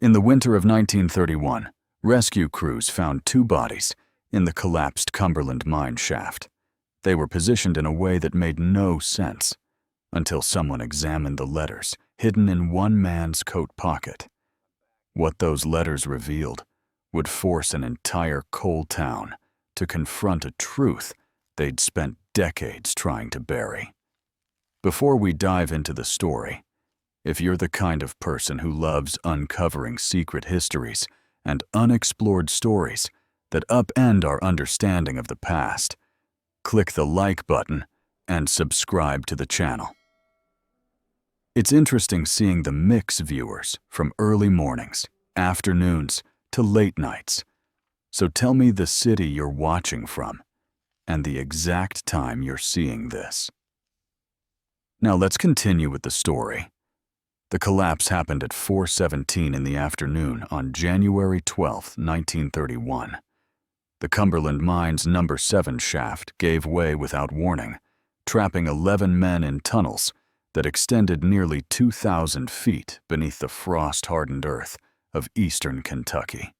In the winter of 1931, rescue crews found two bodies in the collapsed Cumberland mine shaft. They were positioned in a way that made no sense until someone examined the letters hidden in one man's coat pocket. What those letters revealed would force an entire coal town to confront a truth they'd spent decades trying to bury. Before we dive into the story, if you're the kind of person who loves uncovering secret histories and unexplored stories that upend our understanding of the past, click the like button and subscribe to the channel. It's interesting seeing the mix viewers from early mornings, afternoons, to late nights. So tell me the city you're watching from and the exact time you're seeing this. Now let's continue with the story. The collapse happened at 4:17 in the afternoon on January 12, 1931. The Cumberland Mine's number 7 shaft gave way without warning, trapping 11 men in tunnels that extended nearly 2,000 feet beneath the frost-hardened earth of eastern Kentucky.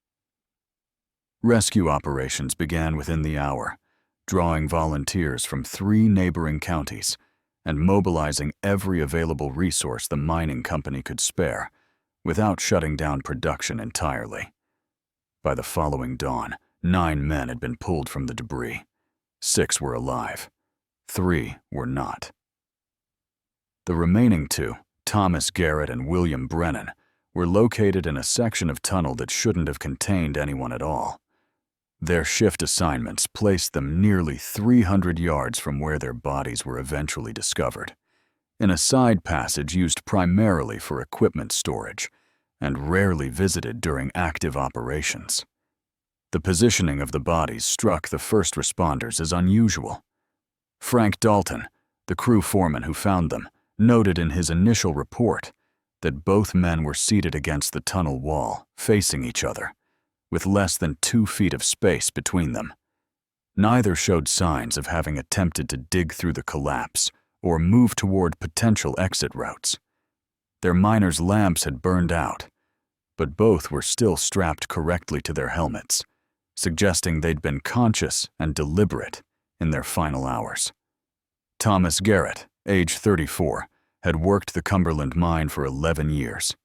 Rescue operations began within the hour, drawing volunteers from 3 neighboring counties and mobilizing every available resource the mining company could spare without shutting down production entirely. By the following dawn, 9 men had been pulled from the debris. 6 were alive. 3 were not. The remaining 2, Thomas Garrett and William Brennan, were located in a section of tunnel that shouldn't have contained anyone at all. Their shift assignments placed them nearly 300 yards from where their bodies were eventually discovered, in a side passage used primarily for equipment storage and rarely visited during active operations. The positioning of the bodies struck the first responders as unusual. Frank Dalton, the crew foreman who found them, noted in his initial report that both men were seated against the tunnel wall, facing each other, with less than 2 feet of space between them. Neither showed signs of having attempted to dig through the collapse or move toward potential exit routes. Their miners' lamps had burned out, but both were still strapped correctly to their helmets, suggesting they'd been conscious and deliberate in their final hours. Thomas Garrett, age 34, had worked the Cumberland mine for 11 years.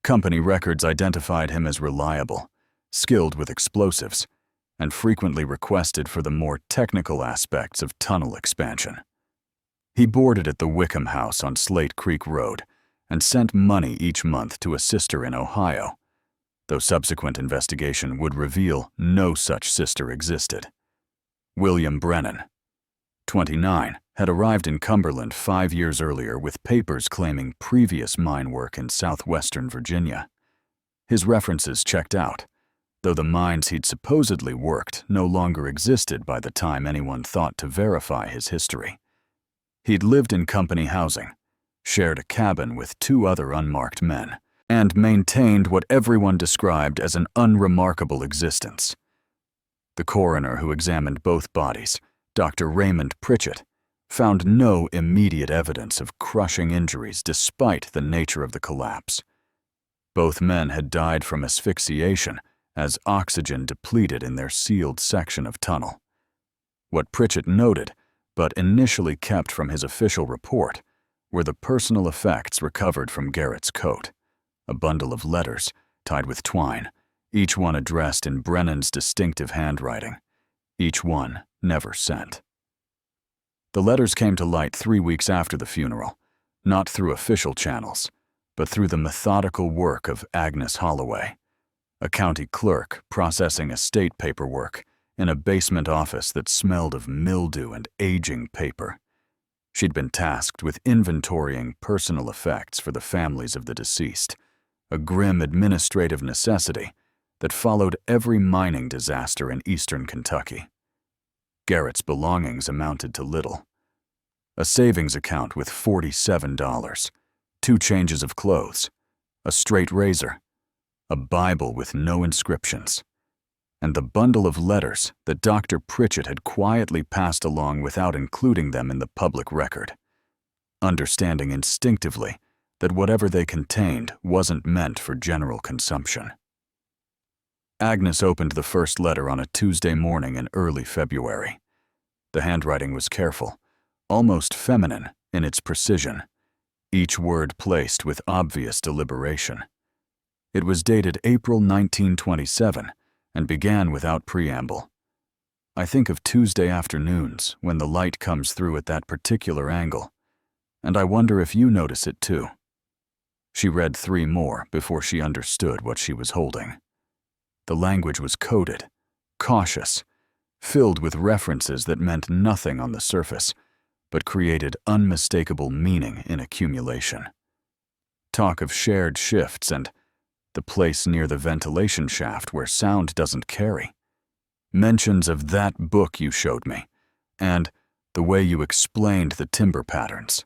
Company records identified him as reliable, skilled with explosives, and frequently requested for the more technical aspects of tunnel expansion. He boarded at the Wickham House on Slate Creek Road and sent money each month to a sister in Ohio, though subsequent investigation would reveal no such sister existed. William Brennan, 29, had arrived in Cumberland 5 years earlier with papers claiming previous mine work in southwestern Virginia. His references checked out, though the mines he'd supposedly worked no longer existed by the time anyone thought to verify his history. He'd lived in company housing, shared a cabin with 2 other unmarked men, and maintained what everyone described as an unremarkable existence. The coroner who examined both bodies, Dr. Raymond Pritchett, found no immediate evidence of crushing injuries despite the nature of the collapse. Both men had died from asphyxiation as oxygen depleted in their sealed section of tunnel. What Pritchett noted, but initially kept from his official report, were the personal effects recovered from Garrett's coat, a bundle of letters tied with twine, each one addressed in Brennan's distinctive handwriting, each one never sent. The letters came to light 3 weeks after the funeral, not through official channels, but through the methodical work of Agnes Holloway, a county clerk processing estate paperwork in a basement office that smelled of mildew and aging paper. She'd been tasked with inventorying personal effects for the families of the deceased, a grim administrative necessity that followed every mining disaster in eastern Kentucky. Garrett's belongings amounted to little. A savings account with $47, 2 changes of clothes, a straight razor, a Bible with no inscriptions, and the bundle of letters that Dr. Pritchett had quietly passed along without including them in the public record. Understanding instinctively that whatever they contained wasn't meant for general consumption. Agnes opened the first letter on a Tuesday morning in early February. The handwriting was careful, almost feminine in its precision, each word placed with obvious deliberation. It was dated April 1927 and began without preamble. I think of Tuesday afternoons when the light comes through at that particular angle, and I wonder if you notice it too. She read 3 more before she understood what she was holding. The language was coded, cautious, filled with references that meant nothing on the surface, but created unmistakable meaning in accumulation. Talk of shared shifts and the place near the ventilation shaft where sound doesn't carry. Mentions of that book you showed me, and the way you explained the timber patterns.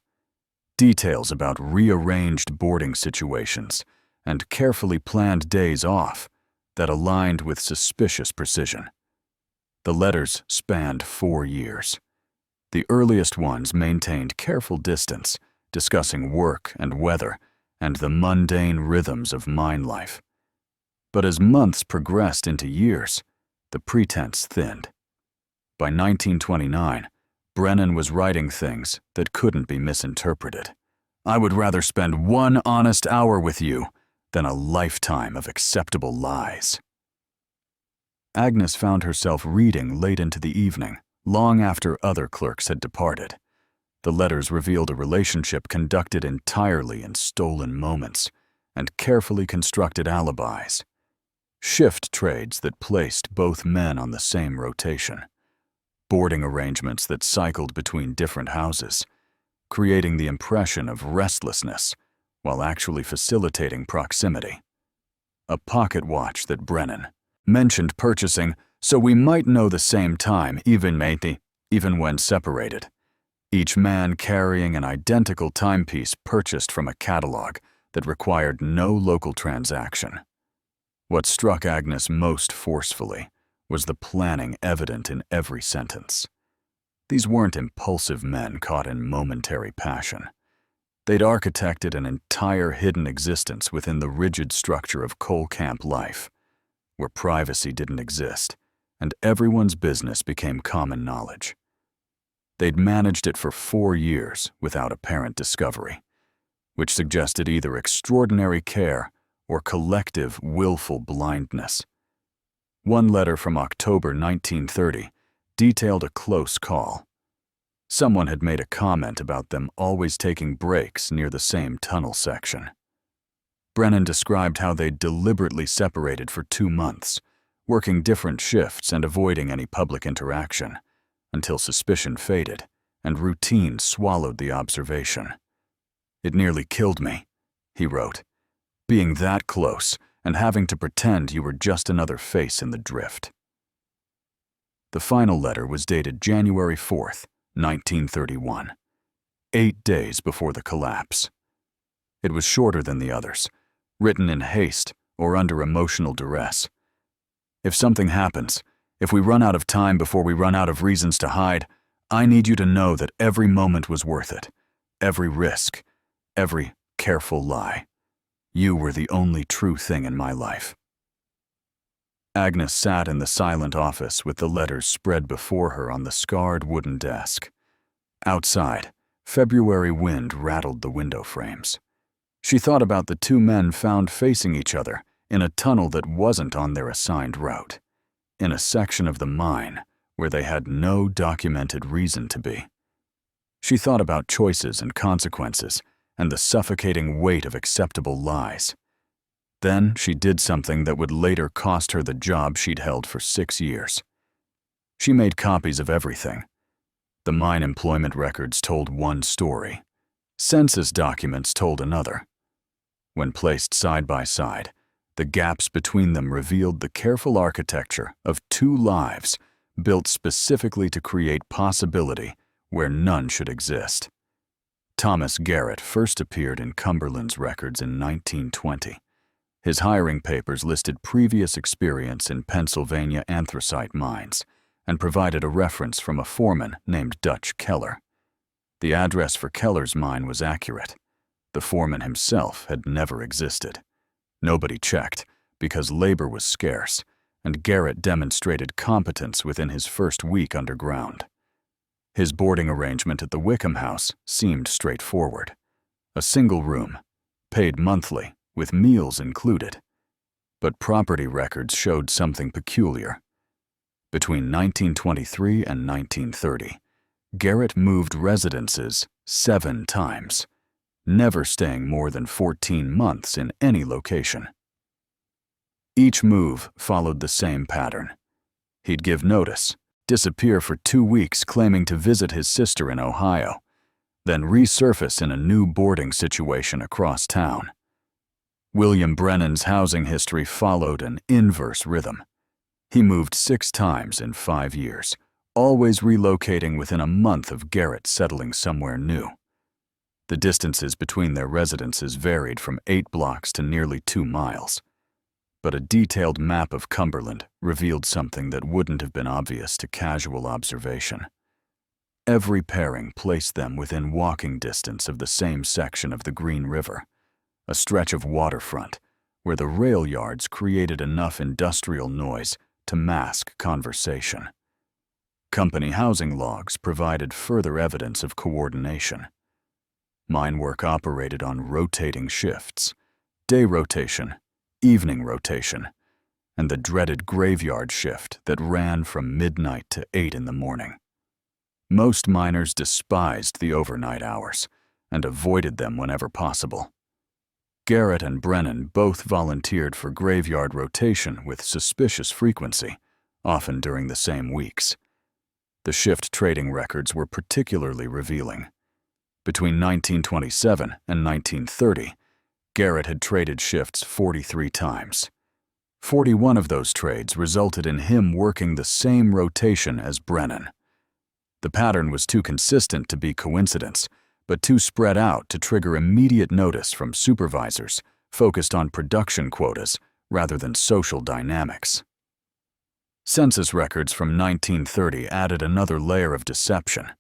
Details about rearranged boarding situations and carefully planned days off that aligned with suspicious precision. The letters spanned 4 years. The earliest ones maintained careful distance, discussing work and weather and the mundane rhythms of mine life. But as months progressed into years, the pretense thinned. By 1929, Brennan was writing things that couldn't be misinterpreted. I would rather spend 1 honest hour with you than a lifetime of acceptable lies. Agnes found herself reading late into the evening, long after other clerks had departed. The letters revealed a relationship conducted entirely in stolen moments and carefully constructed alibis. Shift trades that placed both men on the same rotation. Boarding arrangements that cycled between different houses, creating the impression of restlessness while actually facilitating proximity. A pocket watch that Brennan mentioned purchasing so we might know the same time even when separated. Each man carrying an identical timepiece purchased from a catalog that required no local transaction. What struck Agnes most forcefully was the planning evident in every sentence. These weren't impulsive men caught in momentary passion. They'd architected an entire hidden existence within the rigid structure of coal camp life, where privacy didn't exist, and everyone's business became common knowledge. They'd managed it for 4 years without apparent discovery, which suggested either extraordinary care or collective willful blindness. One letter from October 1930 detailed a close call. Someone had made a comment about them always taking breaks near the same tunnel section. Brennan described how they'd deliberately separated for 2 months, working different shifts and avoiding any public interaction, until suspicion faded and routine swallowed the observation. It nearly killed me, he wrote, being that close and having to pretend you were just another face in the drift. The final letter was dated January 4th, 1931, 8 days before the collapse. It was shorter than the others, written in haste or under emotional duress. If something happens, if we run out of time before we run out of reasons to hide, I need you to know that every moment was worth it, every risk, every careful lie. You were the only true thing in my life. Agnes sat in the silent office with the letters spread before her on the scarred wooden desk. Outside, February wind rattled the window frames. She thought about the 2 men found facing each other in a tunnel that wasn't on their assigned route, in a section of the mine where they had no documented reason to be. She thought about choices and consequences and the suffocating weight of acceptable lies. Then she did something that would later cost her the job she'd held for 6 years. She made copies of everything. The mine employment records told one story. Census documents told another. When placed side by side, the gaps between them revealed the careful architecture of 2 lives built specifically to create possibility where none should exist. Thomas Garrett first appeared in Cumberland's records in 1920. His hiring papers listed previous experience in Pennsylvania anthracite mines and provided a reference from a foreman named Dutch Keller. The address for Keller's mine was accurate. The foreman himself had never existed. Nobody checked, because labor was scarce, and Garrett demonstrated competence within his first week underground. His boarding arrangement at the Wickham house seemed straightforward. A single room, paid monthly, with meals included. But property records showed something peculiar. Between 1923 and 1930, Garrett moved residences 7 times, never staying more than 14 months in any location. Each move followed the same pattern. He'd give notice, disappear for 2 weeks claiming to visit his sister in Ohio, then resurface in a new boarding situation across town. William Brennan's housing history followed an inverse rhythm. He moved 6 times in 5 years, always relocating within a month of Garrett settling somewhere new. The distances between their residences varied from 8 blocks to nearly 2 miles. But a detailed map of Cumberland revealed something that wouldn't have been obvious to casual observation. Every pairing placed them within walking distance of the same section of the Green River, a stretch of waterfront where the rail yards created enough industrial noise to mask conversation. Company housing logs provided further evidence of coordination. Mine work operated on rotating shifts, day rotation, evening rotation, and the dreaded graveyard shift that ran from midnight to 8 in the morning. Most miners despised the overnight hours and avoided them whenever possible. Garrett and Brennan both volunteered for graveyard rotation with suspicious frequency, often during the same weeks. The shift trading records were particularly revealing. Between 1927 and 1930, Garrett had traded shifts 43 times. 41 of those trades resulted in him working the same rotation as Brennan. The pattern was too consistent to be coincidence, but too spread out to trigger immediate notice from supervisors focused on production quotas rather than social dynamics. Census records from 1930 added another layer of deception.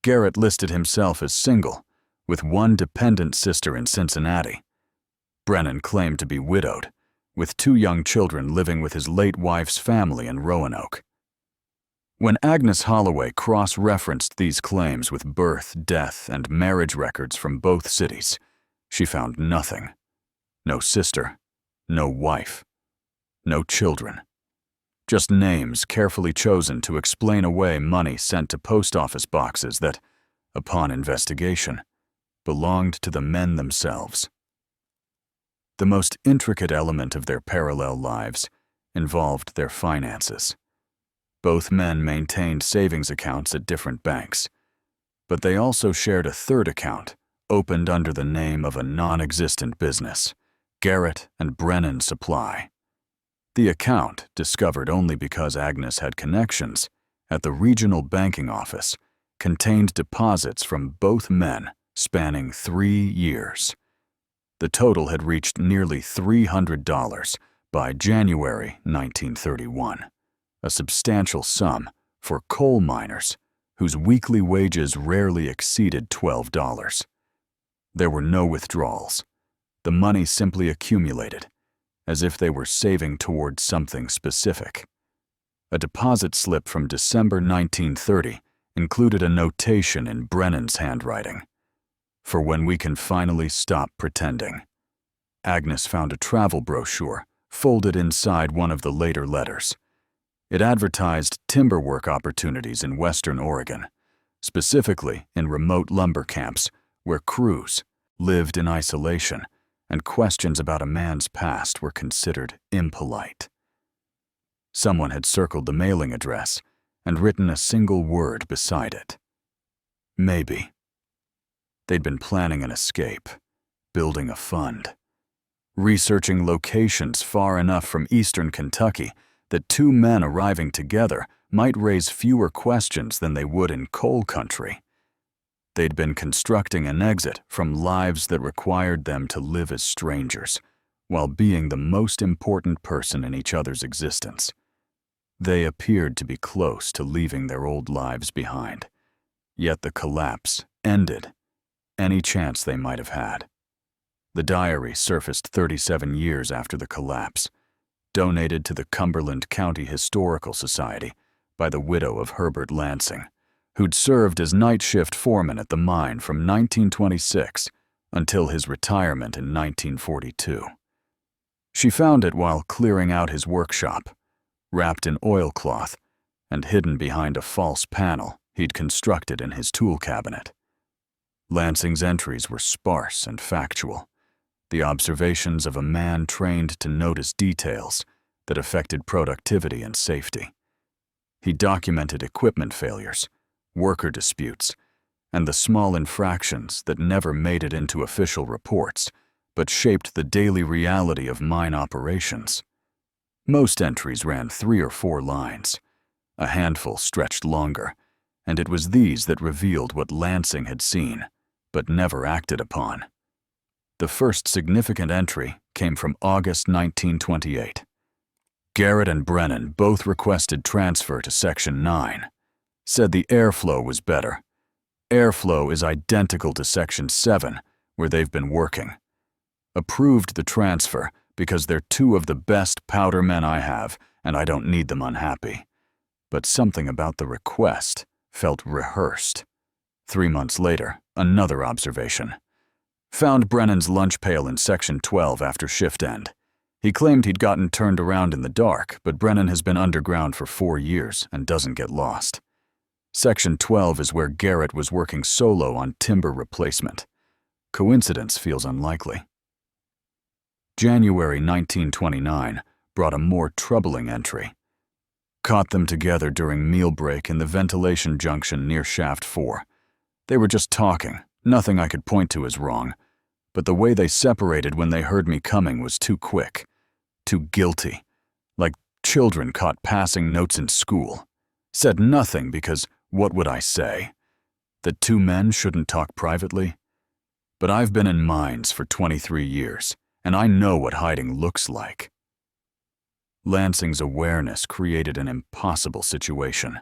Garrett listed himself as single, with 1 dependent sister in Cincinnati. Brennan claimed to be widowed, with 2 young children living with his late wife's family in Roanoke. When Agnes Holloway cross-referenced these claims with birth, death, and marriage records from both cities, she found nothing. No sister, no wife, no children. Just names carefully chosen to explain away money sent to post office boxes that, upon investigation, belonged to the men themselves. The most intricate element of their parallel lives involved their finances. Both men maintained savings accounts at different banks, but they also shared a third account, opened under the name of a non-existent business, Garrett and Brennan Supply. The account, discovered only because Agnes had connections at the regional banking office, contained deposits from both men spanning 3 years. The total had reached nearly $300 by January 1931, a substantial sum for coal miners whose weekly wages rarely exceeded $12. There were no withdrawals. The money simply accumulated, as if they were saving towards something specific. A deposit slip from December 1930 included a notation in Brennan's handwriting: "For when we can finally stop pretending." Agnes found a travel brochure folded inside one of the later letters. It advertised timber work opportunities in Western Oregon, specifically in remote lumber camps where crews lived in isolation and questions about a man's past were considered impolite. Someone had circled the mailing address and written a single word beside it: maybe. They'd been planning an escape, building a fund, researching locations far enough from eastern Kentucky that 2 men arriving together might raise fewer questions than they would in coal country. They'd been constructing an exit from lives that required them to live as strangers, while being the most important person in each other's existence. They appeared to be close to leaving their old lives behind, yet the collapse ended any chance they might have had. The diary surfaced 37 years after the collapse, donated to the Cumberland County Historical Society by the widow of Herbert Lansing, who'd served as night shift foreman at the mine from 1926 until his retirement in 1942. She found it while clearing out his workshop, wrapped in oilcloth and hidden behind a false panel he'd constructed in his tool cabinet. Lansing's entries were sparse and factual, the observations of a man trained to notice details that affected productivity and safety. He documented equipment failures, worker disputes, and the small infractions that never made it into official reports, but shaped the daily reality of mine operations. Most entries ran 3 or 4 lines. A handful stretched longer, and it was these that revealed what Lansing had seen, but never acted upon. The first significant entry came from August 1928. Garrett and Brennan both requested transfer to Section 9, said the airflow was better. Airflow is identical to Section 7, where they've been working. Approved the transfer because they're 2 of the best powder men I have, and I don't need them unhappy. But something about the request felt rehearsed. 3 months later, another observation. Found Brennan's lunch pail in Section 12 after shift end. He claimed he'd gotten turned around in the dark, but Brennan has been underground for 4 years and doesn't get lost. Section 12 is where Garrett was working solo on timber replacement. Coincidence feels unlikely. January 1929 brought a more troubling entry. Caught them together during meal break in the ventilation junction near Shaft 4. They were just talking, nothing I could point to as wrong, but the way they separated when they heard me coming was too quick, too guilty, like children caught passing notes in school. Said nothing because what would I say? That 2 men shouldn't talk privately? But I've been in mines for 23 years, and I know what hiding looks like. Lansing's awareness created an impossible situation,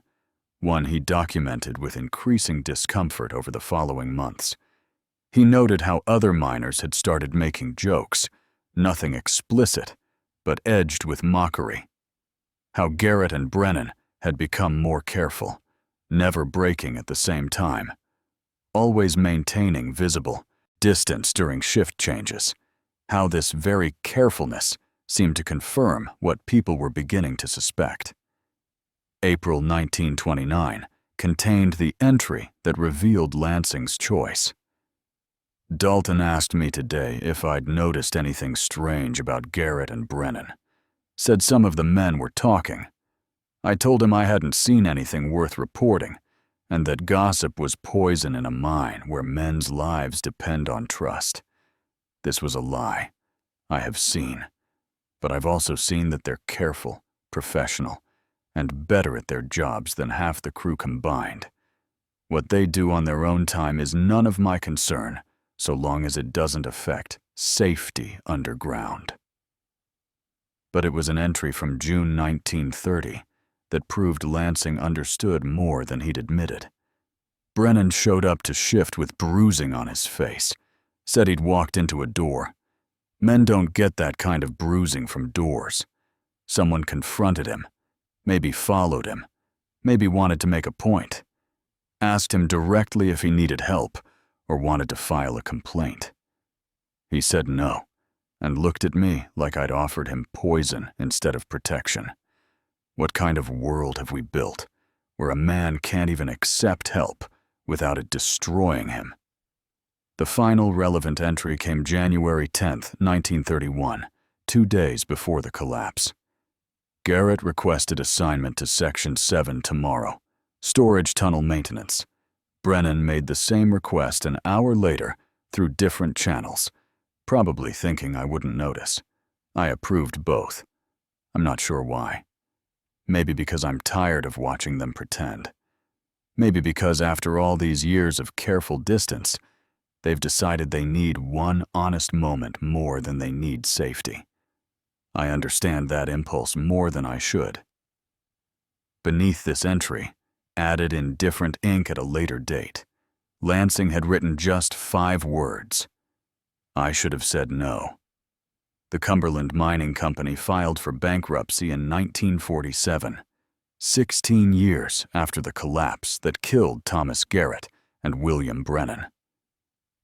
one he documented with increasing discomfort over the following months. He noted how other miners had started making jokes, nothing explicit, but edged with mockery. How Garrett and Brennan had become more careful, never breaking at the same time, always maintaining visible distance during shift changes. How this very carefulness seemed to confirm what people were beginning to suspect. April 1929 contained the entry that revealed Lansing's choice. Dalton asked me today if I'd noticed anything strange about Garrett and Brennan. Said some of the men were talking. I told him I hadn't seen anything worth reporting, and that gossip was poison in a mine where men's lives depend on trust. This was a lie. I have seen. But I've also seen that they're careful, professional, and better at their jobs than half the crew combined. What they do on their own time is none of my concern, so long as it doesn't affect safety underground. But it was an entry from June 1930 that proved Lansing understood more than he'd admitted. Brennan showed up to shift with bruising on his face, said he'd walked into a door. Men don't get that kind of bruising from doors. Someone confronted him, maybe followed him, maybe wanted to make a point. Asked him directly if he needed help or wanted to file a complaint. He said no, and looked at me like I'd offered him poison instead of protection. What kind of world have we built, where a man can't even accept help without it destroying him? The final relevant entry came January 10th, 1931, 2 days before the collapse. Garrett requested assignment to Section 7 tomorrow, storage tunnel maintenance. Brennan made the same request an hour later through different channels, probably thinking I wouldn't notice. I approved both. I'm not sure why. Maybe because I'm tired of watching them pretend. Maybe because after all these years of careful distance, they've decided they need one honest moment more than they need safety. I understand that impulse more than I should. Beneath this entry, added in different ink at a later date, Lansing had written just 5 words. I should have said no. The Cumberland Mining Company filed for bankruptcy in 1947, 16 years after the collapse that killed Thomas Garrett and William Brennan.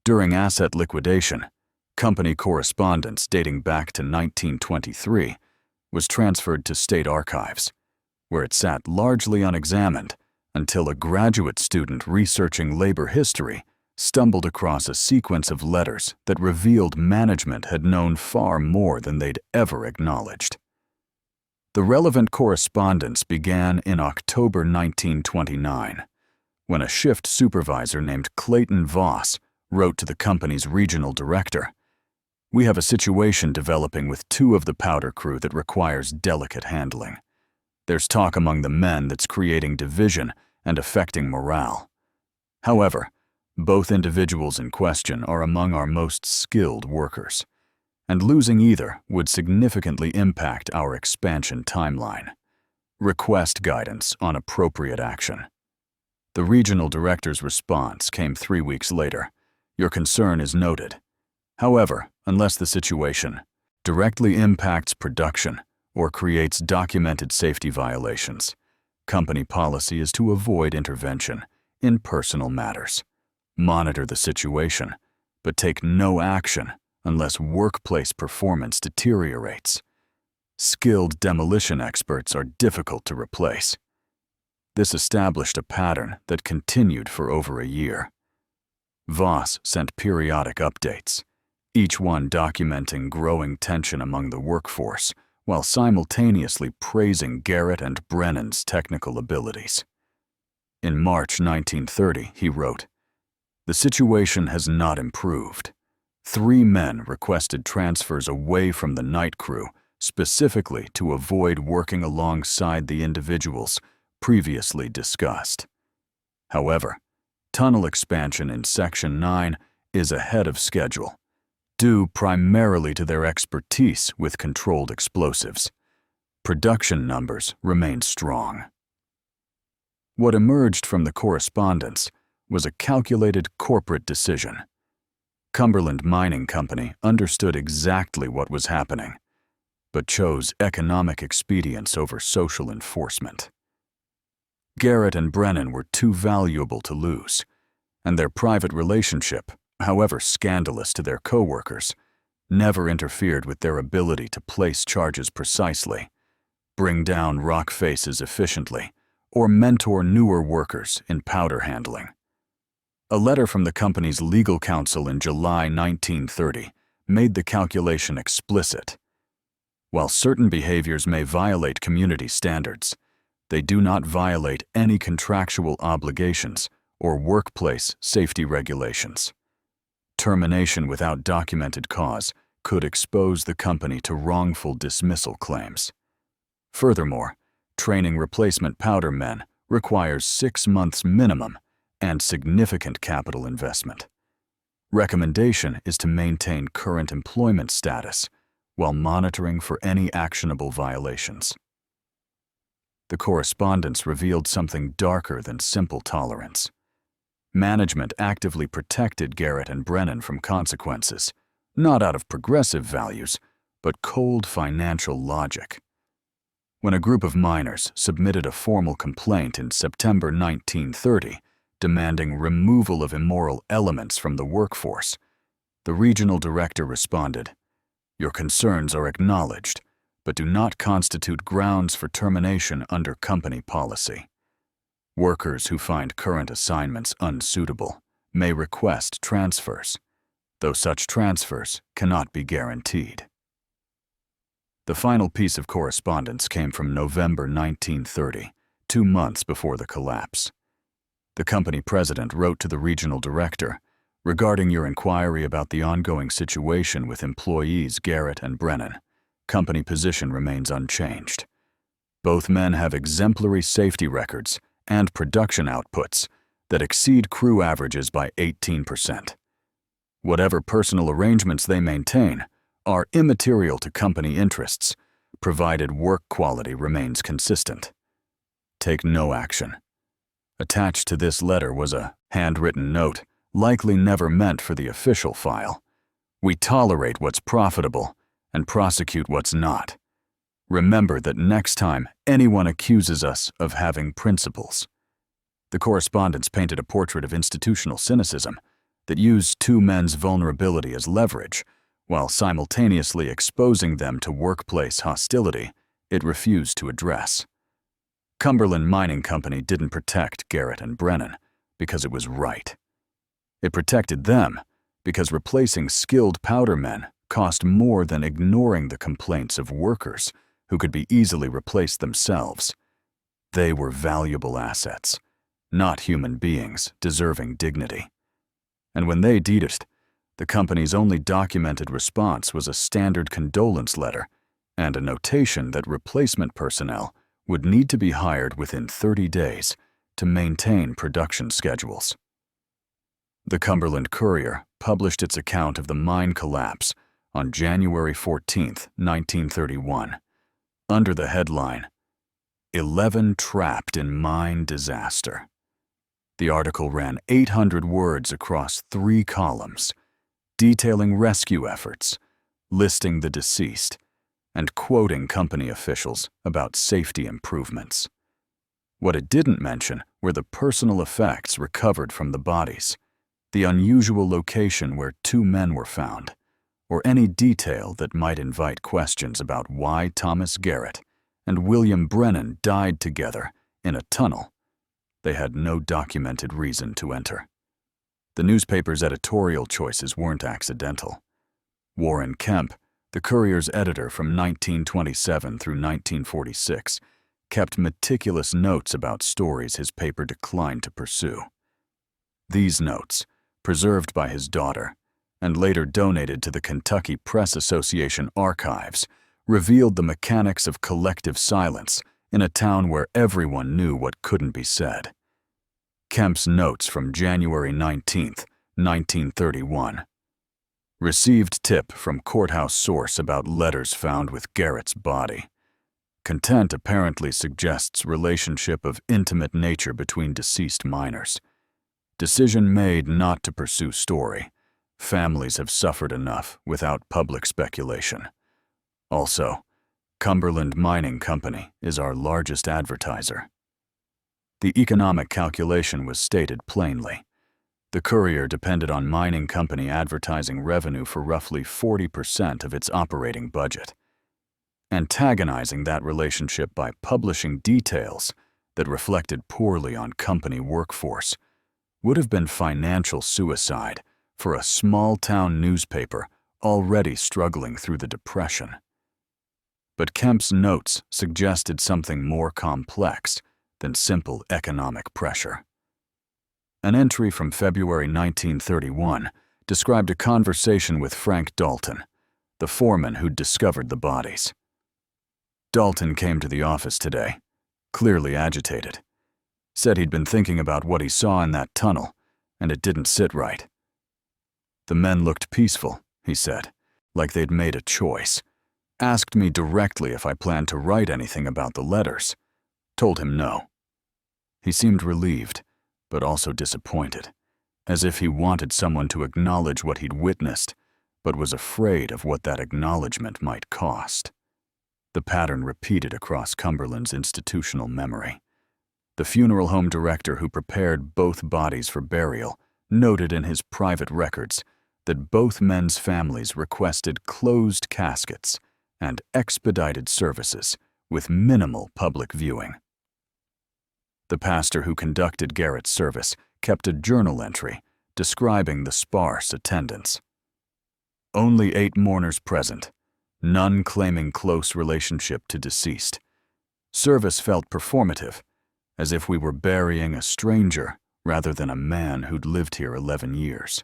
During asset liquidation, company correspondence dating back to 1923 was transferred to state archives, where it sat largely unexamined until a graduate student researching labor history stumbled across a sequence of letters that revealed management had known far more than they'd ever acknowledged. The relevant correspondence began in October 1929, when a shift supervisor named Clayton Voss wrote to the company's regional director, "We have a situation developing with 2 of the powder crew that requires delicate handling. There's talk among the men that's creating division and affecting morale. However, both individuals in question are among our most skilled workers, and losing either would significantly impact our expansion timeline. Request guidance on appropriate action." The regional director's response came 3 weeks later. "Your concern is noted. However, unless the situation directly impacts production or creates documented safety violations, company policy is to avoid intervention in personal matters. Monitor the situation, but take no action unless workplace performance deteriorates. Skilled demolition experts are difficult to replace." This established a pattern that continued for over a year. Voss sent periodic updates, each one documenting growing tension among the workforce while simultaneously praising Garrett and Brennan's technical abilities. In March 1930, he wrote, "The situation has not improved. 3 men requested transfers away from the night crew specifically to avoid working alongside the individuals previously discussed. However, tunnel expansion in Section 9 is ahead of schedule, due primarily to their expertise with controlled explosives. Production numbers remain strong." What emerged from the correspondence was a calculated corporate decision. Cumberland Mining Company understood exactly what was happening, but chose economic expedience over social enforcement. Garrett and Brennan were too valuable to lose, and their private relationship, however scandalous to their co-workers, never interfered with their ability to place charges precisely, bring down rock faces efficiently, or mentor newer workers in powder handling. A letter from the company's legal counsel in July 1930 made the calculation explicit. While certain behaviors may violate community standards, they do not violate any contractual obligations or workplace safety regulations. Termination without documented cause could expose the company to wrongful dismissal claims. Furthermore, training replacement powder men requires 6 months minimum and significant capital investment. Recommendation is to maintain current employment status while monitoring for any actionable violations. The correspondence revealed something darker than simple tolerance. Management actively protected Garrett and Brennan from consequences, not out of progressive values, but cold financial logic. When a group of miners submitted a formal complaint in September 1930 demanding removal of immoral elements from the workforce, the regional director responded, "Your concerns are acknowledged, but do not constitute grounds for termination under company policy. Workers who find current assignments unsuitable may request transfers, though such transfers cannot be guaranteed." The final piece of correspondence came from November 1930, 2 months before the collapse. The company president wrote to the regional director, "Regarding your inquiry about the ongoing situation with employees Garrett and Brennan, company position remains unchanged. Both men have exemplary safety records and production outputs that exceed crew averages by 18%. Whatever personal arrangements they maintain are immaterial to company interests, provided work quality remains consistent. Take no action. Attached to this letter was a handwritten note, likely never meant for the official file. We tolerate what's profitable and prosecute what's not. Remember that next time anyone accuses us of having principles. The correspondence painted a portrait of institutional cynicism that used two men's vulnerability as leverage, while simultaneously exposing them to workplace hostility it refused to address. Cumberland Mining Company didn't protect Garrett and Brennan because it was right. It protected them because replacing skilled powder men cost more than ignoring the complaints of workers who could be easily replaced themselves. They were valuable assets, not human beings deserving dignity. And when they did it, the company's only documented response was a standard condolence letter and a notation that replacement personnel would need to be hired within 30 days to maintain production schedules. The Cumberland Courier published its account of the mine collapse on January 14, 1931, under the headline, 11 Trapped in Mine Disaster. The article ran 800 words across 3 columns, detailing rescue efforts, listing the deceased, and quoting company officials about safety improvements. What it didn't mention were the personal effects recovered from the bodies, the unusual location where 2 men were found, or any detail that might invite questions about why Thomas Garrett and William Brennan died together in a tunnel they had no documented reason to enter. The newspaper's editorial choices weren't accidental. Warren Kemp, the Courier's editor from 1927 through 1946, kept meticulous notes about stories his paper declined to pursue. These notes, preserved by his daughter and later donated to the Kentucky Press Association archives, revealed the mechanics of collective silence in a town where everyone knew what couldn't be said. Kemp's notes from January 19, 1931. Received tip from courthouse source about letters found with Garrett's body. Content apparently suggests relationship of intimate nature between deceased miners. Decision made not to pursue story. Families have suffered enough without public speculation. Also, Cumberland Mining Company is our largest advertiser. The economic calculation was stated plainly. The Courier depended on mining company advertising revenue for roughly 40% of its operating budget. Antagonizing that relationship by publishing details that reflected poorly on company workforce would have been financial suicide for a small-town newspaper already struggling through the Depression. But Kemp's notes suggested something more complex than simple economic pressure. An entry from February 1931 described a conversation with Frank Dalton, the foreman who'd discovered the bodies. Dalton came to the office today, clearly agitated. Said he'd been thinking about what he saw in that tunnel, and it didn't sit right. The men looked peaceful, he said, like they'd made a choice. Asked me directly if I planned to write anything about the letters. Told him no. He seemed relieved, but also disappointed, as if he wanted someone to acknowledge what he'd witnessed, but was afraid of what that acknowledgement might cost. The pattern repeated across Cumberland's institutional memory. The funeral home director who prepared both bodies for burial noted in his private records that both men's families requested closed caskets and expedited services with minimal public viewing. The pastor who conducted Garrett's service kept a journal entry describing the sparse attendance. Only 8 mourners present, none claiming close relationship to deceased. Service felt performative, as if we were burying a stranger rather than a man who'd lived here 11 years.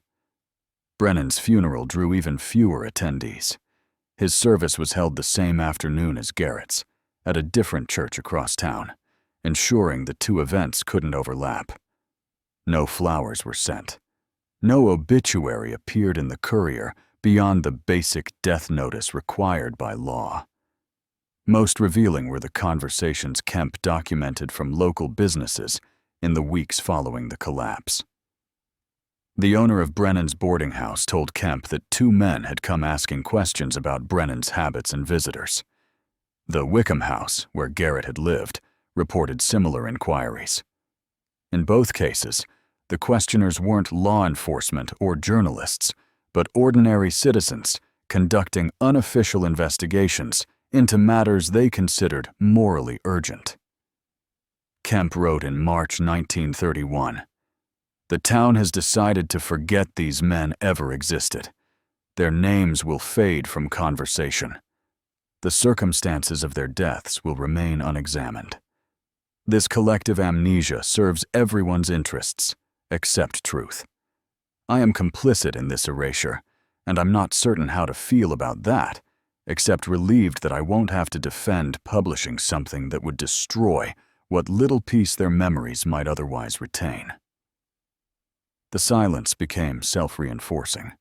Brennan's funeral drew even fewer attendees. His service was held the same afternoon as Garrett's, at a different church across town, ensuring the 2 events couldn't overlap. No flowers were sent. No obituary appeared in the Courier beyond the basic death notice required by law. Most revealing were the conversations Kemp documented from local businesses in the weeks following the collapse. The owner of Brennan's boarding house told Kemp that 2 men had come asking questions about Brennan's habits and visitors. The Wickham house, where Garrett had lived, reported similar inquiries. In both cases, the questioners weren't law enforcement or journalists, but ordinary citizens conducting unofficial investigations into matters they considered morally urgent. Kemp wrote in March 1931, "The town has decided to forget these men ever existed. Their names will fade from conversation. The circumstances of their deaths will remain unexamined. This collective amnesia serves everyone's interests, except truth. I am complicit in this erasure, and I'm not certain how to feel about that, except relieved that I won't have to defend publishing something that would destroy what little piece their memories might otherwise retain." The silence became self-reinforcing.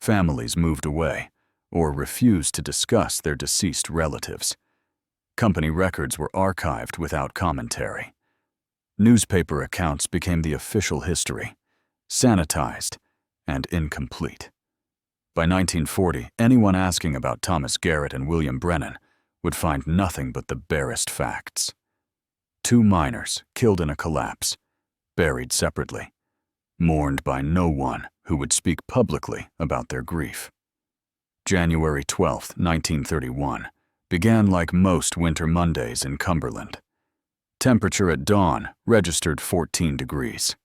Families moved away or refused to discuss their deceased relatives. Company records were archived without commentary. Newspaper accounts became the official history, sanitized and incomplete. By 1940, anyone asking about Thomas Garrett and William Brennan would find nothing but the barest facts. 2 miners killed in a collapse, buried separately, mourned by no one who would speak publicly about their grief. January 12, 1931, began like most winter Mondays in Cumberland. Temperature at dawn registered 14 degrees.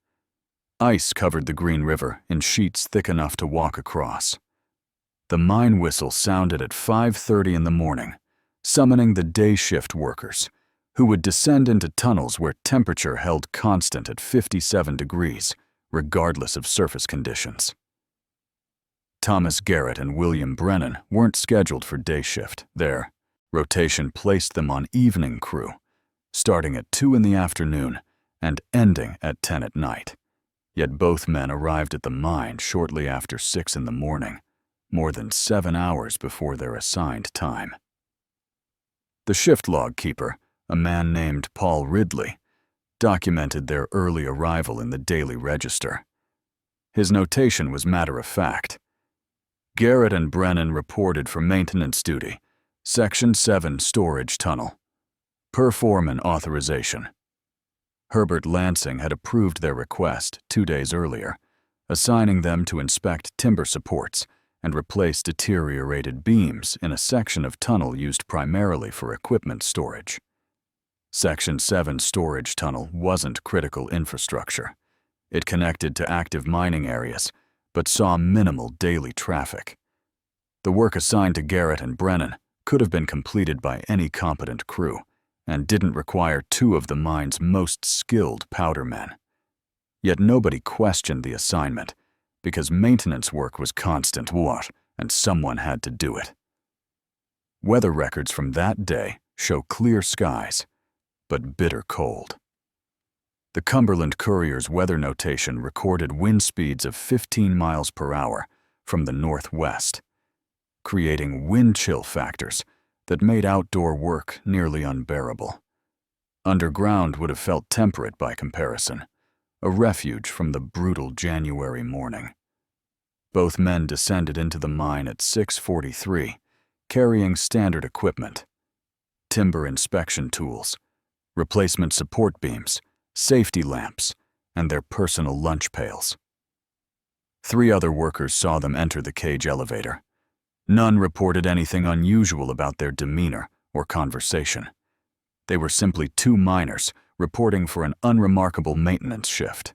Ice covered the Green River in sheets thick enough to walk across. The mine whistle sounded at 5:30 in the morning, summoning the day shift workers, who would descend into tunnels where temperature held constant at 57 degrees, regardless of surface conditions. Thomas Garrett and William Brennan weren't scheduled for day shift. Their rotation placed them on evening crew, starting at 2 in the afternoon and ending at 10 at night. Yet both men arrived at the mine shortly after 6 in the morning, more than 7 hours before their assigned time. The shift log keeper, a man named Paul Ridley, documented their early arrival in the Daily Register. His notation was matter-of-fact. Garrett and Brennan reported for maintenance duty, Section 7 storage tunnel. Per foreman authorization. Herbert Lansing had approved their request 2 days earlier, assigning them to inspect timber supports and replace deteriorated beams in a section of tunnel used primarily for equipment storage. Section 7 storage tunnel wasn't critical infrastructure. It connected to active mining areas, but saw minimal daily traffic. The work assigned to Garrett and Brennan could have been completed by any competent crew, and didn't require 2 of the mine's most skilled powder men. Yet nobody questioned the assignment, because maintenance work was constant and someone had to do it. Weather records from that day show clear skies, but bitter cold. The Cumberland Courier's weather notation recorded wind speeds of 15 miles per hour from the northwest, creating wind chill factors that made outdoor work nearly unbearable. Underground would have felt temperate by comparison, a refuge from the brutal January morning. Both men descended into the mine at 6:43, carrying standard equipment: timber inspection tools, replacement support beams, safety lamps, and their personal lunch pails. 3 other workers saw them enter the cage elevator. None reported anything unusual about their demeanor or conversation. They were simply 2 miners reporting for an unremarkable maintenance shift.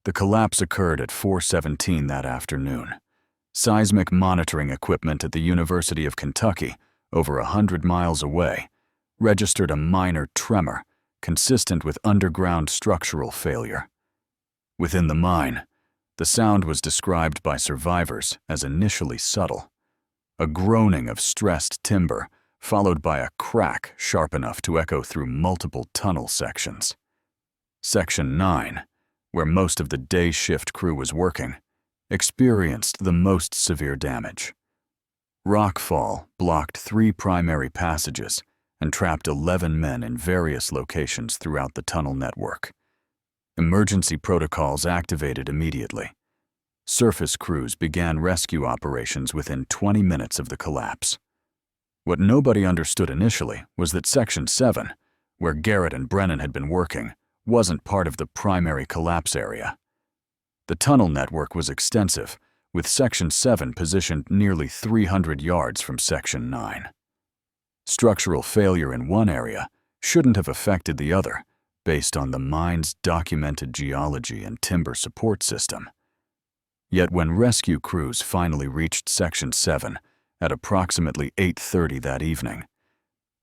The collapse occurred at 4:17 that afternoon. Seismic monitoring equipment at the University of Kentucky, over 100 miles away, registered a minor tremor consistent with underground structural failure. Within the mine, the sound was described by survivors as initially subtle, a groaning of stressed timber followed by a crack sharp enough to echo through multiple tunnel sections. Section 9, where most of the day shift crew was working, experienced the most severe damage. Rockfall blocked 3 primary passages and trapped 11 men in various locations throughout the tunnel network. Emergency protocols activated immediately. Surface crews began rescue operations within 20 minutes of the collapse. What nobody understood initially was that Section 7, where Garrett and Brennan had been working, wasn't part of the primary collapse area. The tunnel network was extensive, with Section 7 positioned nearly 300 yards from Section 9. Structural failure in one area shouldn't have affected the other, based on the mine's documented geology and timber support system. Yet when rescue crews finally reached Section 7 at approximately 8:30 that evening,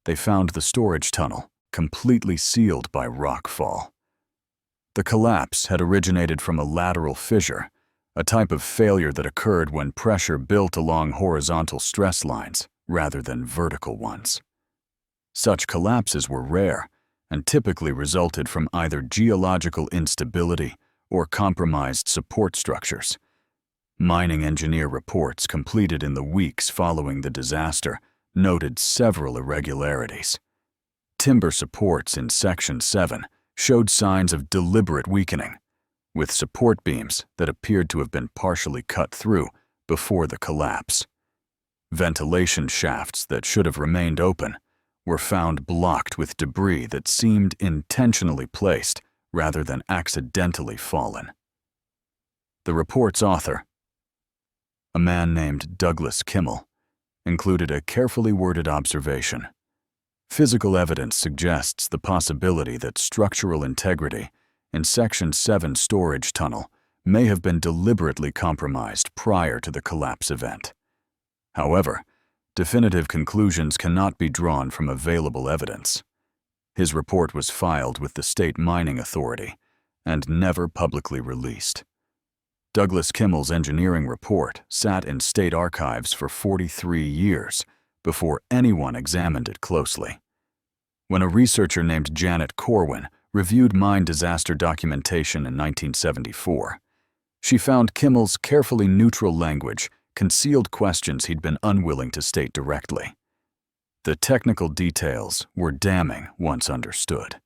they found the storage tunnel completely sealed by rock fall. The collapse had originated from a lateral fissure, a type of failure that occurred when pressure built along horizontal stress lines rather than vertical ones. Such collapses were rare and typically resulted from either geological instability or compromised support structures. Mining engineer reports completed in the weeks following the disaster noted several irregularities. Timber supports in Section 7 showed signs of deliberate weakening, with support beams that appeared to have been partially cut through before the collapse. Ventilation shafts that should have remained open were found blocked with debris that seemed intentionally placed rather than accidentally fallen. The report's author, a man named Douglas Kimmel, included a carefully worded observation. Physical evidence suggests the possibility that structural integrity in Section 7 storage tunnel may have been deliberately compromised prior to the collapse event. However, definitive conclusions cannot be drawn from available evidence. His report was filed with the State Mining Authority and never publicly released. Douglas Kimmel's engineering report sat in state archives for 43 years before anyone examined it closely. When a researcher named Janet Corwin reviewed mine disaster documentation in 1974, she found Kimmel's carefully neutral language concealed questions he'd been unwilling to state directly. The technical details were damning once understood.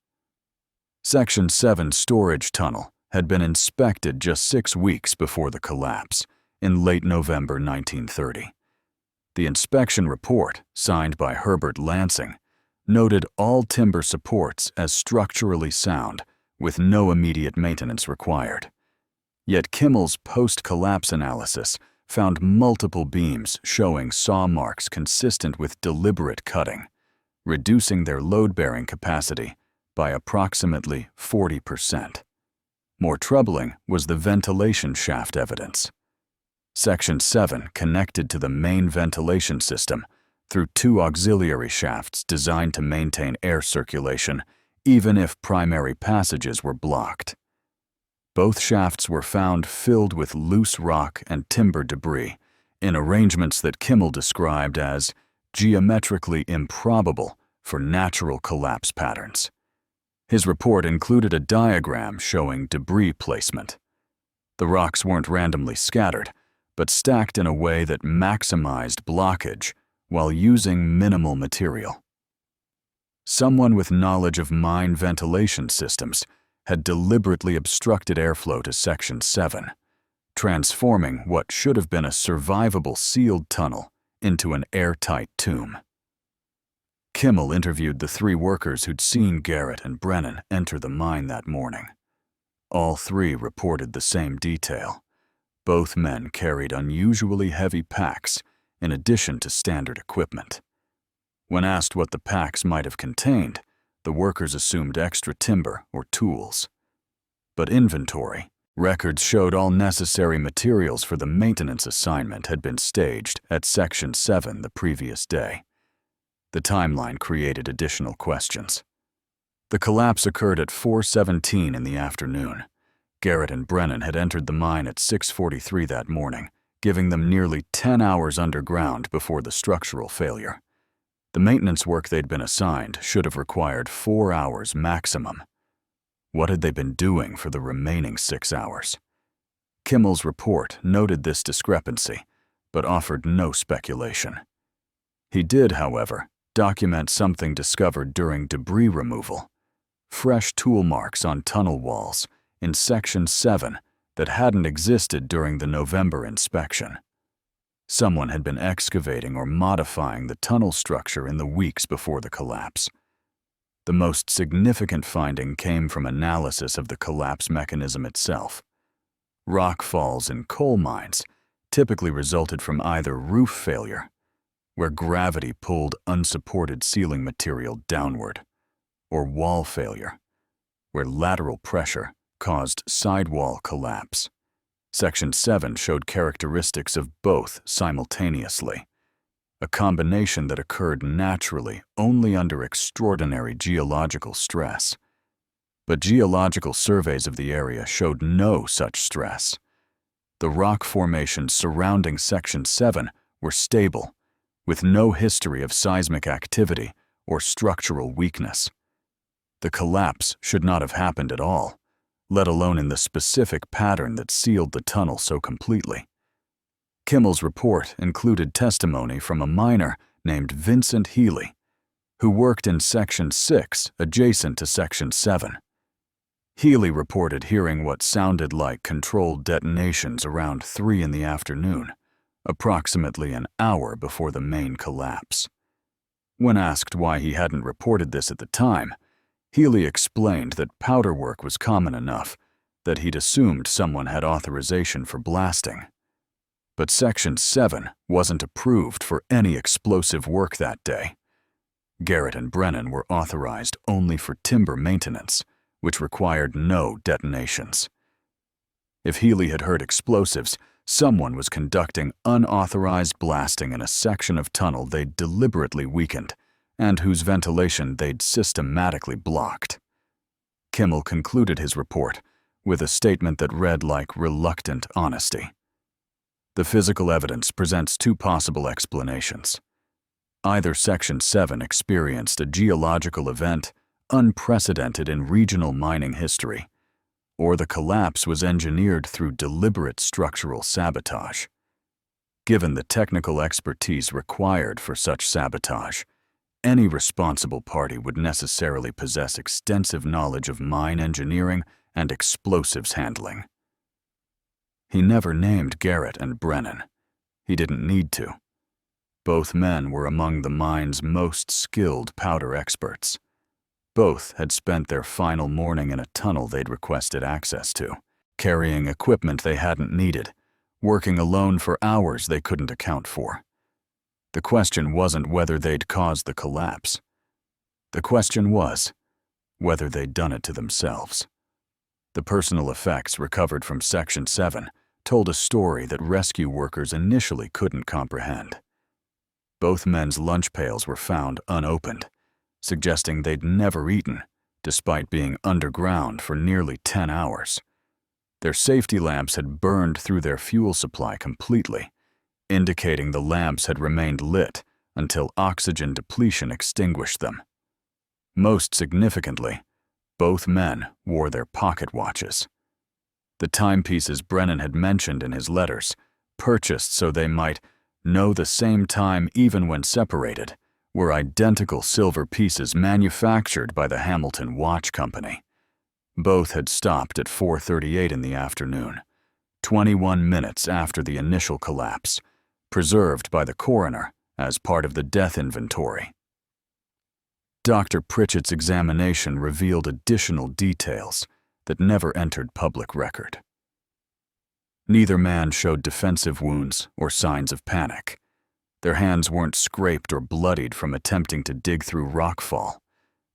Section 7 storage tunnel had been inspected just 6 weeks before the collapse, in late November 1930. The inspection report, signed by Herbert Lansing, noted all timber supports as structurally sound, with no immediate maintenance required. Yet Kimmel's post-collapse analysis found multiple beams showing saw marks consistent with deliberate cutting, reducing their load-bearing capacity by approximately 40%. More troubling was the ventilation shaft evidence. Section 7 connected to the main ventilation system through 2 auxiliary shafts designed to maintain air circulation, even if primary passages were blocked. Both shafts were found filled with loose rock and timber debris in arrangements that Kimmel described as geometrically improbable for natural collapse patterns. His report included a diagram showing debris placement. The rocks weren't randomly scattered, but stacked in a way that maximized blockage while using minimal material. Someone with knowledge of mine ventilation systems had deliberately obstructed airflow to Section 7, transforming what should have been a survivable sealed tunnel into an airtight tomb. Kimmel interviewed the 3 workers who'd seen Garrett and Brennan enter the mine that morning. All 3 reported the same detail. Both men carried unusually heavy packs in addition to standard equipment. When asked what the packs might have contained, the workers assumed extra timber or tools. But inventory records showed all necessary materials for the maintenance assignment had been staged at Section 7 the previous day. The timeline created additional questions. The collapse occurred at 4:17 in the afternoon. Garrett and Brennan had entered the mine at 6:43 that morning, giving them nearly 10 hours underground before the structural failure. The maintenance work they'd been assigned should have required 4 hours maximum. What had they been doing for the remaining 6 hours? Kimmel's report noted this discrepancy, but offered no speculation. He did, however, document something discovered during debris removal. Fresh tool marks on tunnel walls in Section 7 that hadn't existed during the November inspection. Someone had been excavating or modifying the tunnel structure in the weeks before the collapse. The most significant finding came from analysis of the collapse mechanism itself. Rock falls in coal mines typically resulted from either roof failure, where gravity pulled unsupported ceiling material downward, or wall failure, where lateral pressure caused sidewall collapse. Section 7 showed characteristics of both simultaneously, a combination that occurred naturally only under extraordinary geological stress. But geological surveys of the area showed no such stress. The rock formations surrounding Section 7 were stable, with no history of seismic activity or structural weakness. The collapse should not have happened at all, let alone in the specific pattern that sealed the tunnel so completely. Kimmel's report included testimony from a miner named Vincent Healy, who worked in Section 6 adjacent to Section 7. Healy reported hearing what sounded like controlled detonations around 3 in the afternoon, approximately an hour before the main collapse. When asked why he hadn't reported this at the time, Healy explained that powder work was common enough that he'd assumed someone had authorization for blasting. But Section 7 wasn't approved for any explosive work that day. Garrett and Brennan were authorized only for timber maintenance, which required no detonations. If Healy had heard explosives, someone was conducting unauthorized blasting in a section of tunnel they'd deliberately weakened and whose ventilation they'd systematically blocked. Kimmel concluded his report with a statement that read like reluctant honesty. The physical evidence presents 2 possible explanations. Either Section 7 experienced a geological event unprecedented in regional mining history, or the collapse was engineered through deliberate structural sabotage. Given the technical expertise required for such sabotage, any responsible party would necessarily possess extensive knowledge of mine engineering and explosives handling. He never named Garrett and Brennan. He didn't need to. Both men were among the mine's most skilled powder experts. Both had spent their final morning in a tunnel they'd requested access to, carrying equipment they hadn't needed, working alone for hours they couldn't account for. The question wasn't whether they'd caused the collapse. The question was whether they'd done it to themselves. The personal effects recovered from Section 7 told a story that rescue workers initially couldn't comprehend. Both men's lunch pails were found unopened, suggesting they'd never eaten, despite being underground for nearly 10 hours. Their safety lamps had burned through their fuel supply completely, indicating the lamps had remained lit until oxygen depletion extinguished them. Most significantly, both men wore their pocket watches. The timepieces Brennan had mentioned in his letters, purchased so they might know the same time even when separated, were identical silver pieces manufactured by the Hamilton Watch Company. Both had stopped at 4:38 in the afternoon, 21 minutes after the initial collapse, preserved by the coroner as part of the death inventory. Dr. Pritchett's examination revealed additional details that never entered public record. Neither man showed defensive wounds or signs of panic. Their hands weren't scraped or bloodied from attempting to dig through rockfall.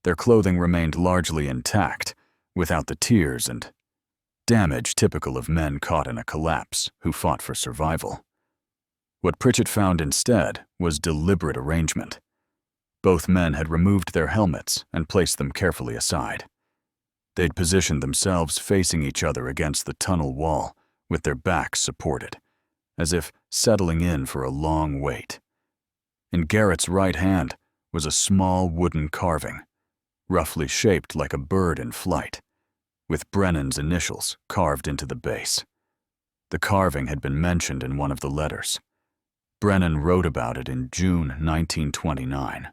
Their clothing remained largely intact, without the tears and damage typical of men caught in a collapse who fought for survival. What Pritchett found instead was deliberate arrangement. Both men had removed their helmets and placed them carefully aside. They'd positioned themselves facing each other against the tunnel wall, with their backs supported, as if settling in for a long wait. In Garrett's right hand was a small wooden carving, roughly shaped like a bird in flight, with Brennan's initials carved into the base. The carving had been mentioned in one of the letters. Brennan wrote about it in June 1929.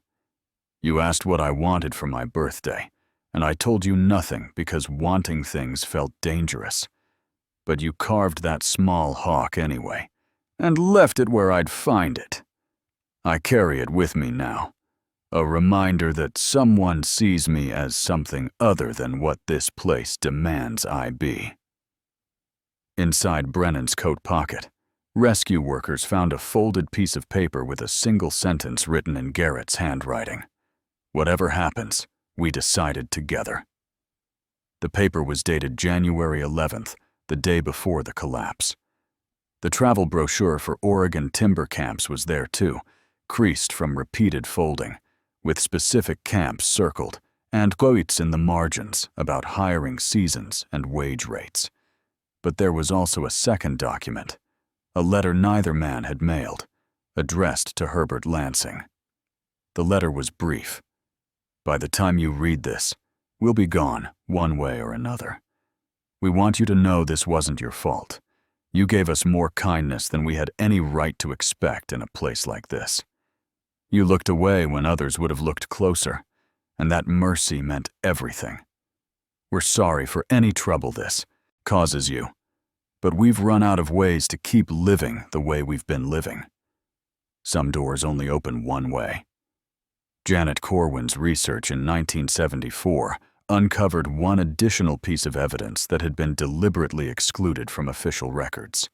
You asked what I wanted for my birthday, and I told you nothing because wanting things felt dangerous. But you carved that small hawk anyway, and left it where I'd find it. I carry it with me now, a reminder that someone sees me as something other than what this place demands I be. Inside Brennan's coat pocket, rescue workers found a folded piece of paper with a single sentence written in Garrett's handwriting. Whatever happens, we decided together. The paper was dated January 11th, the day before the collapse. The travel brochure for Oregon timber camps was there too, creased from repeated folding, with specific camps circled, and quotes in the margins about hiring seasons and wage rates. But there was also a second document, a letter neither man had mailed, addressed to Herbert Lansing. The letter was brief. By the time you read this, we'll be gone, one way or another. We want you to know this wasn't your fault. You gave us more kindness than we had any right to expect in a place like this. You looked away when others would have looked closer, and that mercy meant everything. We're sorry for any trouble this causes you, but we've run out of ways to keep living the way we've been living. Some doors only open one way. Janet Corwin's research in 1974 uncovered one additional piece of evidence that had been deliberately excluded from official records.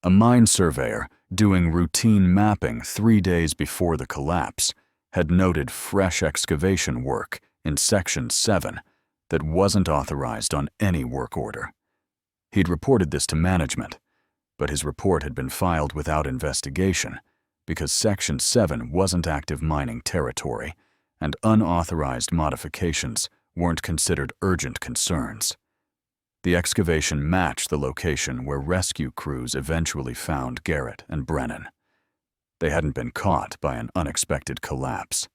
A mine surveyor doing routine mapping 3 days before the collapse had noted fresh excavation work in Section 7 that wasn't authorized on any work order. He'd reported this to management, but his report had been filed without investigation because Section 7 wasn't active mining territory, and unauthorized modifications weren't considered urgent concerns. The excavation matched the location where rescue crews eventually found Garrett and Brennan. They hadn't been caught by an unexpected collapse.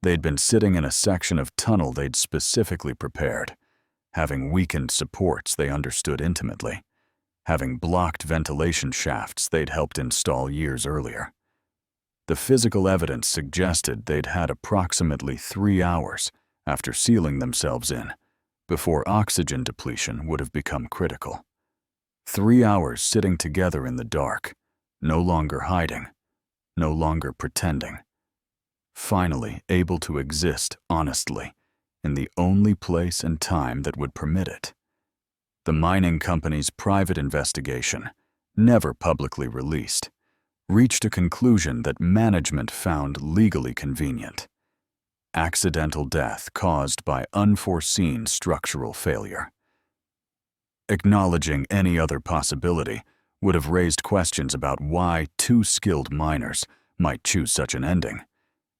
They'd been sitting in a section of tunnel they'd specifically prepared, having weakened supports they understood intimately, having blocked ventilation shafts they'd helped install years earlier. The physical evidence suggested they'd had approximately 3 hours after sealing themselves in before oxygen depletion would have become critical. 3 hours sitting together in the dark, no longer hiding, no longer pretending, finally able to exist honestly in the only place and time that would permit it. The mining company's private investigation, never publicly released, reached a conclusion that management found legally convenient: accidental death caused by unforeseen structural failure. Acknowledging any other possibility would have raised questions about why 2 skilled miners might choose such an ending,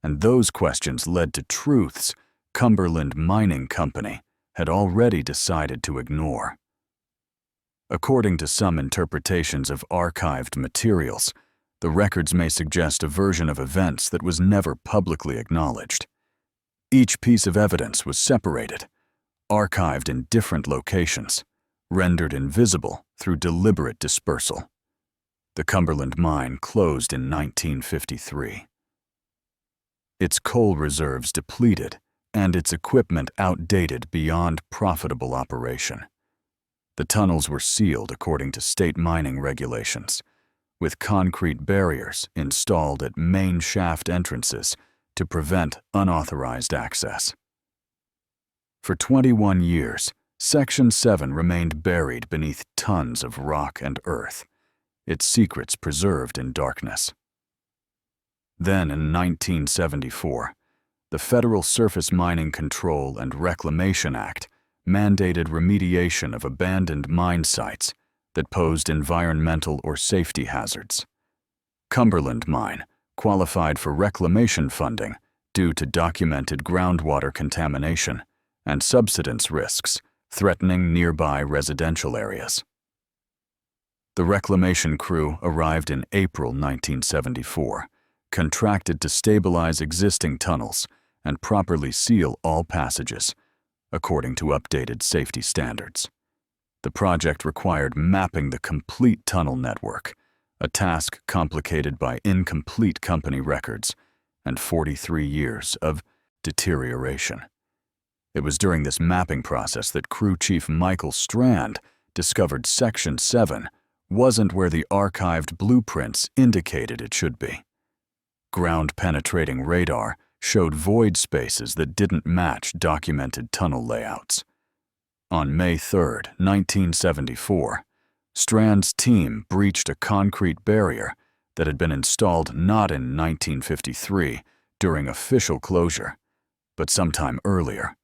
and those questions led to truths Cumberland Mining Company had already decided to ignore. According to some interpretations of archived materials, the records may suggest a version of events that was never publicly acknowledged. Each piece of evidence was separated, archived in different locations, rendered invisible through deliberate dispersal. The Cumberland mine closed in 1953. Its coal reserves depleted and its equipment outdated beyond profitable operation. The tunnels were sealed according to state mining regulations, with concrete barriers installed at main shaft entrances to prevent unauthorized access. For 21 years, Section 7 remained buried beneath tons of rock and earth, its secrets preserved in darkness. Then in 1974, the Federal Surface Mining Control and Reclamation Act mandated remediation of abandoned mine sites that posed environmental or safety hazards. Cumberland Mine qualified for reclamation funding due to documented groundwater contamination and subsidence risks threatening nearby residential areas. The reclamation crew arrived in April 1974, contracted to stabilize existing tunnels and properly seal all passages, according to updated safety standards. The project required mapping the complete tunnel network, a task complicated by incomplete company records and 43 years of deterioration. It was during this mapping process that Crew Chief Michael Strand discovered Section 7 wasn't where the archived blueprints indicated it should be. Ground-penetrating radar showed void spaces that didn't match documented tunnel layouts. On May 3, 1974, Strand's team breached a concrete barrier that had been installed not in 1953 during official closure, but sometime earlier,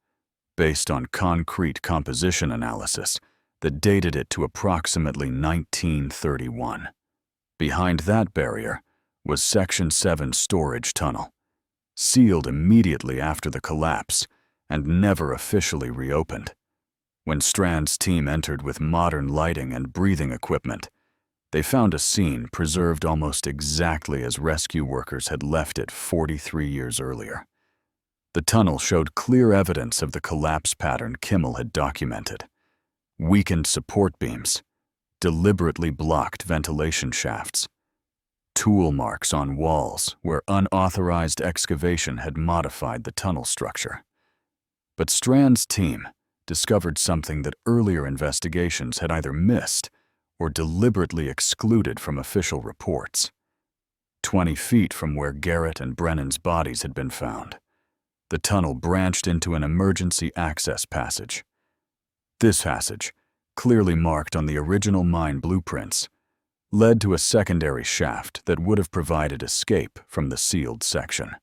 based on concrete composition analysis that dated it to approximately 1931. Behind that barrier was Section 7 storage tunnel, sealed immediately after the collapse and never officially reopened. When Strand's team entered with modern lighting and breathing equipment, they found a scene preserved almost exactly as rescue workers had left it 43 years earlier. The tunnel showed clear evidence of the collapse pattern Kimmel had documented. Weakened support beams, deliberately blocked ventilation shafts, tool marks on walls where unauthorized excavation had modified the tunnel structure. But Strand's team discovered something that earlier investigations had either missed or deliberately excluded from official reports. 20 feet from where Garrett and Brennan's bodies had been found, the tunnel branched into an emergency access passage. This passage, clearly marked on the original mine blueprints, led to a secondary shaft that would have provided escape from the sealed section.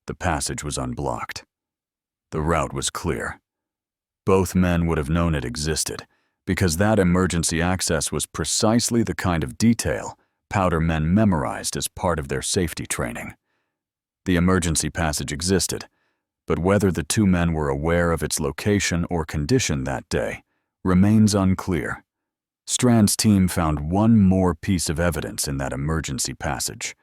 The passage was unblocked. The route was clear. Both men would have known it existed, because that emergency access was precisely the kind of detail powder men memorized as part of their safety training. The emergency passage existed, but whether the two men were aware of its location or condition that day remains unclear. Strand's team found one more piece of evidence in that emergency passage: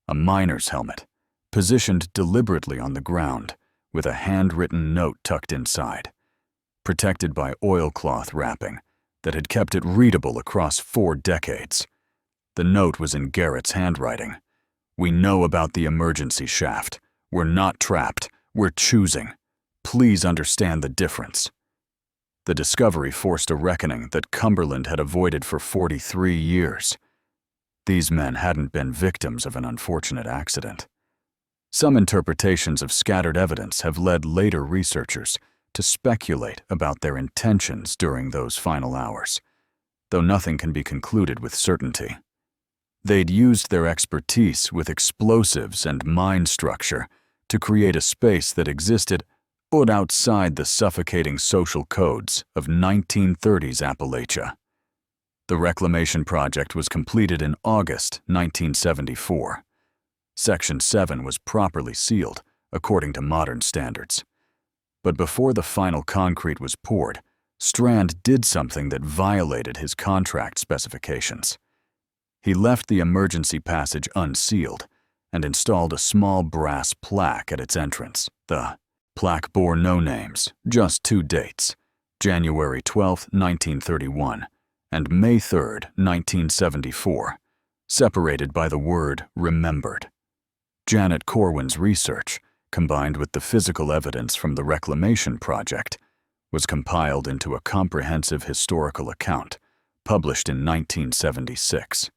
a miner's helmet, positioned deliberately on the ground, with a handwritten note tucked inside, protected by oilcloth wrapping that had kept it readable across 4 decades. The note was in Garrett's handwriting. "We know about the emergency shaft. We're not trapped. We're choosing. Please understand the difference." The discovery forced a reckoning that Cumberland had avoided for 43 years. These men hadn't been victims of an unfortunate accident. Some interpretations of scattered evidence have led later researchers to speculate about their intentions during those final hours, though nothing can be concluded with certainty. They'd used their expertise with explosives and mine structure to create a space that existed outside the suffocating social codes of 1930s Appalachia. The reclamation project was completed in August 1974. Section 7 was properly sealed, according to modern standards. But before the final concrete was poured, Strand did something that violated his contract specifications. He left the emergency passage unsealed and installed a small brass plaque at its entrance. The plaque bore no names, just 2 dates: January 12, 1931 and May 3, 1974, separated by the word "remembered." Janet Corwin's research, combined with the physical evidence from the reclamation project, was compiled into a comprehensive historical account, published in 1976.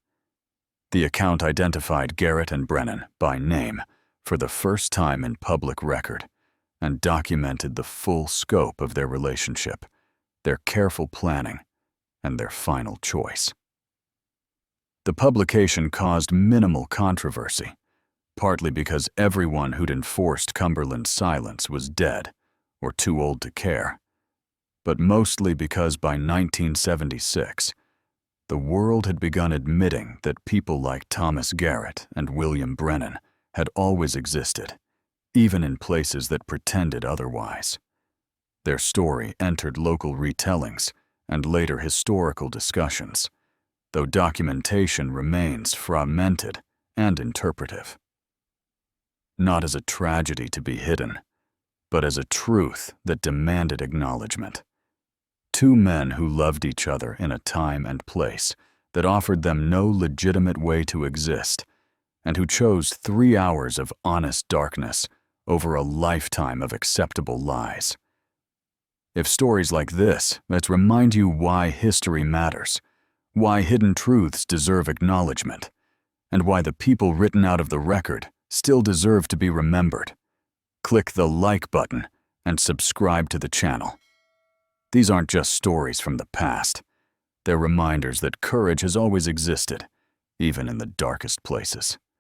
The account identified Garrett and Brennan by name for the first time in public record and documented the full scope of their relationship, their careful planning, and their final choice. The publication caused minimal controversy, partly because everyone who'd enforced Cumberland's silence was dead or too old to care, but mostly because by 1976, the world had begun admitting that people like Thomas Garrett and William Brennan had always existed, even in places that pretended otherwise. Their story entered local retellings and later historical discussions, though documentation remains fragmented and interpretive. Not as a tragedy to be hidden, but as a truth that demanded acknowledgement. 2 men who loved each other in a time and place that offered them no legitimate way to exist, and who chose 3 hours of honest darkness over a lifetime of acceptable lies. If stories like this that remind you why history matters, why hidden truths deserve acknowledgement, and why the people written out of the record still deserve to be remembered, click the like button and subscribe to the channel. These aren't just stories from the past. They're reminders that courage has always existed, even in the darkest places.